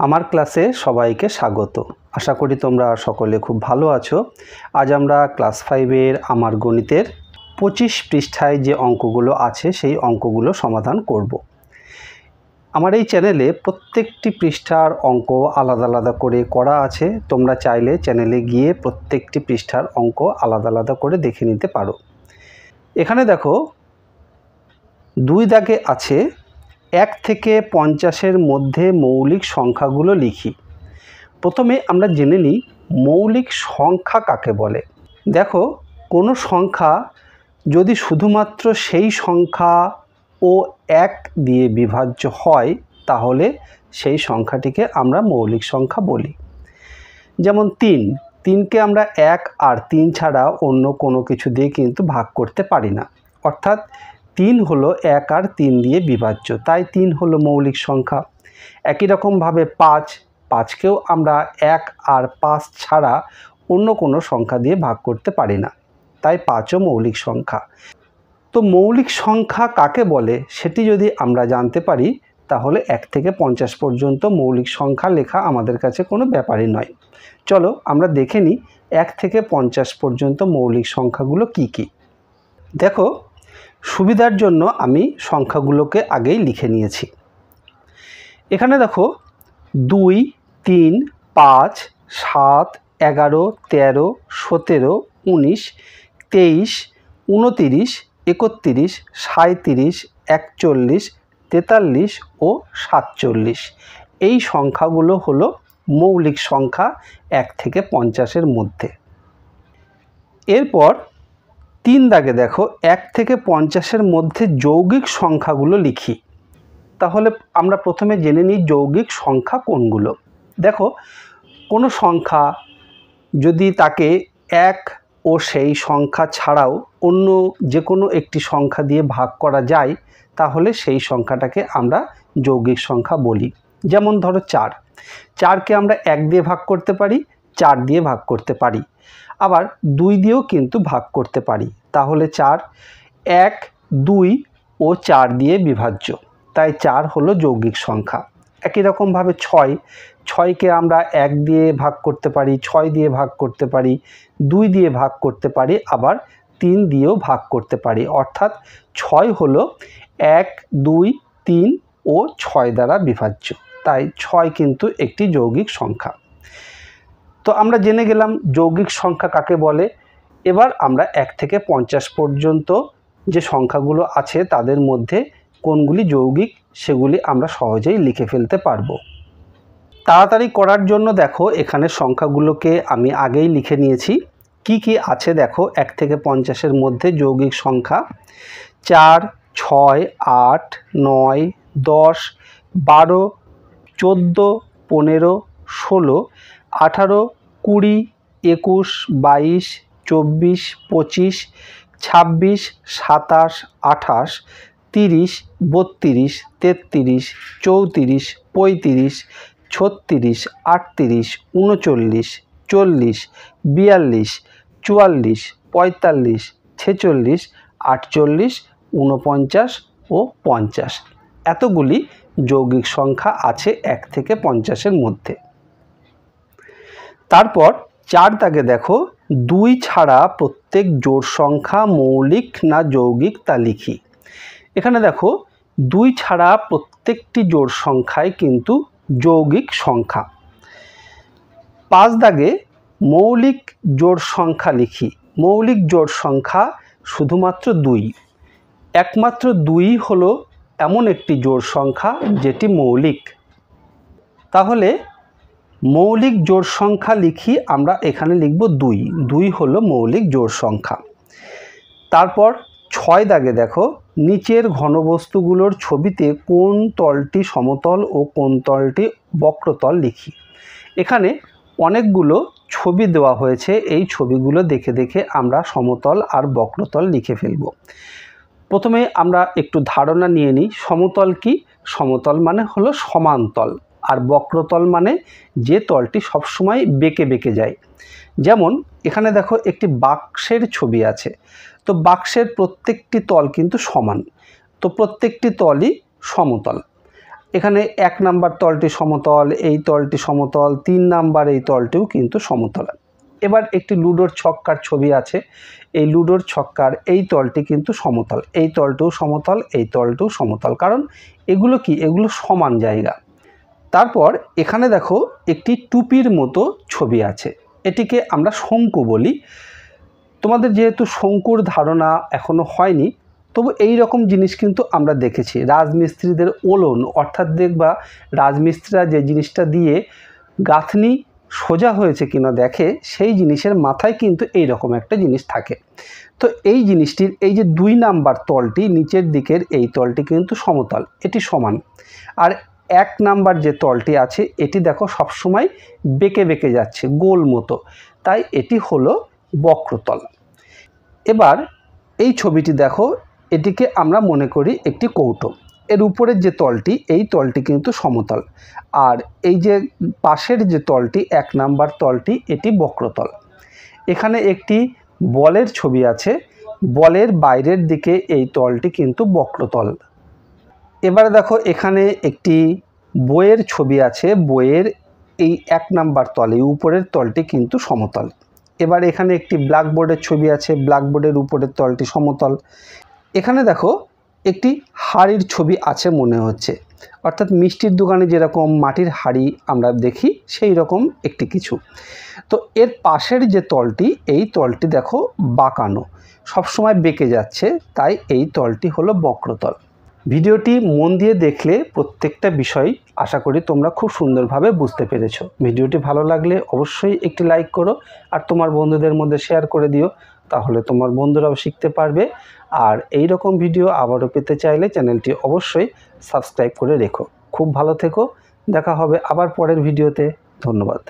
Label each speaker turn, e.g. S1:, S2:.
S1: আমার ক্লাসে সবাইকে স্বাগত। আশা করি তোমরা সকলে খুব ভালো আছো। আজ আমরা ক্লাস 5 এর আমার গণিতের 25 পৃষ্ঠায় যে অঙ্কগুলো আছে সেই অঙ্কগুলো সমাধান করব। আমার এই চ্যানেলে প্রত্যেকটি পৃষ্ঠার অঙ্ক আলাদা আলাদা করে করা আছে। তোমরা চাইলে চ্যানেলে গিয়ে প্রত্যেকটি পৃষ্ঠার অঙ্ক আলাদা আলাদা করে দেখে নিতে পারো। এখানে দেখো 2 দাগে আছে 1 থেকে 50-এর মধ্যে মৌলিক সংখ্যাগুলো লিখি। প্রথমে আমরা জেনে নিই মৌলিক সংখ্যা কাকে বলে। দেখো, কোনো সংখ্যা যদি শুধুমাত্র সেই সংখ্যা ও 1 দিয়ে বিভাজ্য হয় তাহলে সেই সংখ্যাটিকে আমরা মৌলিক সংখ্যা বলি। যেমন 3কে আমরা 1 আর 3 ছাড়া অন্য কোনো কিছু দিয়ে কিন্তু ভাগ করতে পারি না, অর্থাৎ 3 হলো 1 আর 3 দিয়ে বিভাজ্য, তাই 3 হলো মৌলিক সংখ্যা। একই রকমভাবে 5কেও আমরা 1 আর 5 ছাড়া অন্য কোনো সংখ্যা দিয়ে ভাগ করতে পারি না, তাই 5ও মৌলিক সংখ্যা। তো মৌলিক সংখ্যা কাকে বলে সেটি যদি আমরা জানতে পারি তাহলে 1 থেকে 50 পর্যন্ত মৌলিক সংখ্যা লেখা আমাদের কাছে কোনো ব্যাপারই নয়। চলো আমরা দেখে নিই 1 থেকে 50 পর্যন্ত মৌলিক সংখ্যাগুলো কি কি। দেখো, সুবিধার জন্য আমি সংখ্যাগুলোকে আগেই লিখে নিয়েছি। এখানে দেখো 2, 3, 5, 7, 11, 13, 17, 19, 23, 29, 31, 37, 41, 43 ও 47। এই সংখ্যাগুলো হলো মৌলিক সংখ্যা 1 থেকে 50-এর মধ্যে। এরপর 3 দাগে দেখো 1 থেকে 50-এর মধ্যে যৌগিক সংখ্যাগুলো লিখি। তাহলে আমরা প্রথমে জেনে নিই যৌগিক সংখ্যা কোনগুলো। দেখো, কোনো সংখ্যা যদি তাকে 1 ও সেই সংখ্যা ছাড়াও অন্য যে কোনো একটি সংখ্যা দিয়ে ভাগ করা যায় তাহলে সেই সংখ্যাটাকে আমরা যৌগিক সংখ্যা বলি। যেমন ধরো 4কে আমরা 1 দিয়ে ভাগ করতে পারি, 4 দিয়ে ভাগ করতে পারি, আবার 2 দিয়েও কিন্তু ভাগ করতে পারি। তাহলে 4 1, 2 ও 4 দিয়ে বিভাজ্য, তাই 4 হলো যৌগিক সংখ্যা। একই রকমভাবে 6কে আমরা 1 দিয়ে ভাগ করতে পারি, 6 দিয়ে ভাগ করতে পারি, 2 দিয়ে ভাগ করতে পারি, আবার 3 দিয়েও ভাগ করতে পারি, অর্থাৎ 6 হলো 1, 2, 3 ও 6 দ্বারা বিভাজ্য, তাই 6 কিন্তু একটি যৌগিক সংখ্যা। তো আমরা জেনে গেলাম যৌগিক সংখ্যা কাকে বলে। এবার আমরা 1 থেকে 50 পর্যন্ত যে সংখ্যাগুলো আছে তাদের মধ্যে কোনগুলি যৌগিক সেগুলি আমরা সহজেই লিখে ফেলতে পারবো। তাড়াতাড়ি করার জন্য দেখো এখানে সংখ্যাগুলোকে আমি আগেই লিখে নিয়েছি। কি কি আছে দেখো 1 থেকে 50-এর মধ্যে যৌগিক সংখ্যা: 4, 6, 8, 9, 10, 12, 14, 15, 16, 18, 20, 21, 22, 24, 25, 26, 27, 28, 30, 32, 33, 34, 35, 36, 38, 39, 40, 42, 44, 45, 46, 48, 49 ও 50। এতগুলি যৌগিক সংখ্যা আছে 1 থেকে 50-এর মধ্যে। তারপর 4 দাগে দেখো 2 ছাড়া প্রত্যেক জোড় সংখ্যা মৌলিক না যৌগিক তা লিখি। এখানে দেখো 2 ছাড়া প্রত্যেকটি জোড় সংখ্যাই কিন্তু যৌগিক সংখ্যা। 5 দাগে মৌলিক জোড় সংখ্যা লিখি। মৌলিক জোড় সংখ্যা শুধুমাত্র 2, একমাত্র 2 হলো এমন একটি জোড় সংখ্যা যেটি মৌলিক। তাহলে মৌলিক জোড় সংখ্যা লিখি, আমরা এখানে লিখব 2 হলো মৌলিক জোড় সংখ্যা। তারপর 6 দাগে দেখো নিচের ঘনবস্তুগুলোর ছবিতে কোন তলটি সমতল ও কোন তলটি বক্রতল লিখি। এখানে অনেকগুলো ছবি দেওয়া হয়েছে, এই ছবিগুলো দেখে দেখে আমরা সমতল আর বক্রতল লিখে ফেলব। প্রথমে আমরা একটু ধারণা নিয়ে নিই সমতল কি। সমতল মানে হলো সমান্তল, আর বক্রতল মানে যে তলটি সবসময় বেঁকে বেঁকে যায়। যেমন এখানে দেখো একটি বাক্সের ছবি আছে, তো বাক্সের প্রত্যেকটি তল কিন্তু সমান, তো প্রত্যেকটি তলই সমতল। এখানে 1 নাম্বার তলটি সমতল, এই তলটি সমতল, 3 নাম্বার এই তলটিও কিন্তু সমতল। এবার একটি লুডোর ছক্কার ছবি আছে। এই লুডোর ছক্কার এই তলটি কিন্তু সমতল, এই তলটিও সমতল, এই তলটিও সমতল, কারণ এগুলো কি, এগুলো সমান জায়গা। তারপর এখানে দেখো একটি টুপির মতো ছবি আছে, এটিকে আমরা শঙ্কু বলি। তোমাদের যেহেতু শঙ্কুর ধারণা এখনো হয়নি, তবু এই রকম জিনিস কিন্তু আমরা দেখেছি। রাজমিস্ত্রিদের ওলন, অর্থাৎ দেখবা রাজমিস্ত্রিরা যে জিনিসটা দিয়ে গাঁথনি সোজা হয়েছে কিনা দেখে, সেই জিনিসের মাথায় কিন্তু এই রকম একটা জিনিস থাকে। তো এই জিনিসটির এই যে 2 নাম্বার তলটি, নিচের দিকের এই তলটি কিন্তু সমতল, এটি সমান। আর 1 নাম্বার যে তলটি আছে এটি দেখো সবসময় বেঁকে বেঁকে যাচ্ছে, গোল মতো, তাই এটি হলো বক্রতল। এবার এই ছবিটি দেখো, এটিকে আমরা মনে করি একটি কৌটো। এর উপরের যে তলটি, এই তলটি কিন্তু সমতল, আর এই যে পাশের যে তলটি 1 নাম্বার তলটি, এটি বক্রতল। এখানে একটি বলের ছবি আছে, বলের বাইরের দিকে এই তলটি কিন্তু বক্রতল। এবারে দেখো এখানে একটি বইয়ের ছবি আছে, বইয়ের এই 1 নাম্বার তলে উপরের তলটি কিন্তু সমতল। এবার এখানে একটি ব্ল্যাকবোর্ডের ছবি আছে, ব্ল্যাকবোর্ডের উপরের তলটি সমতল। এখানে দেখো একটি হাঁড়ির ছবি আছে মনে হচ্ছে, অর্থাৎ মিষ্টির দোকানে যেরকম মাটির হাঁড়ি আমরা দেখি সেই রকম একটি কিছু। তো এর পাশের যে তলটি, এই তলটি দেখো বাঁকানো, সবসময় বেঁকে যাচ্ছে, তাই এই তলটি হলো বক্রতল। ভিডিওটি মন দিয়ে দেখলে প্রত্যেকটা বিষয় আশা করি তোমরা খুব সুন্দরভাবে বুঝতে পেরেছো। ভিডিওটি ভালো লাগলে অবশ্যই একটি লাইক করো, আর তোমার বন্ধুদের মধ্যে শেয়ার করে দিও, তাহলে তোমার বন্ধুরাও শিখতে পারবে। আর এই রকম ভিডিও আবারও পেতে চাইলে চ্যানেলটি অবশ্যই সাবস্ক্রাইব করে রেখো। খুব ভালো থেকো, দেখা হবে আবার পরের ভিডিওতে। ধন্যবাদ।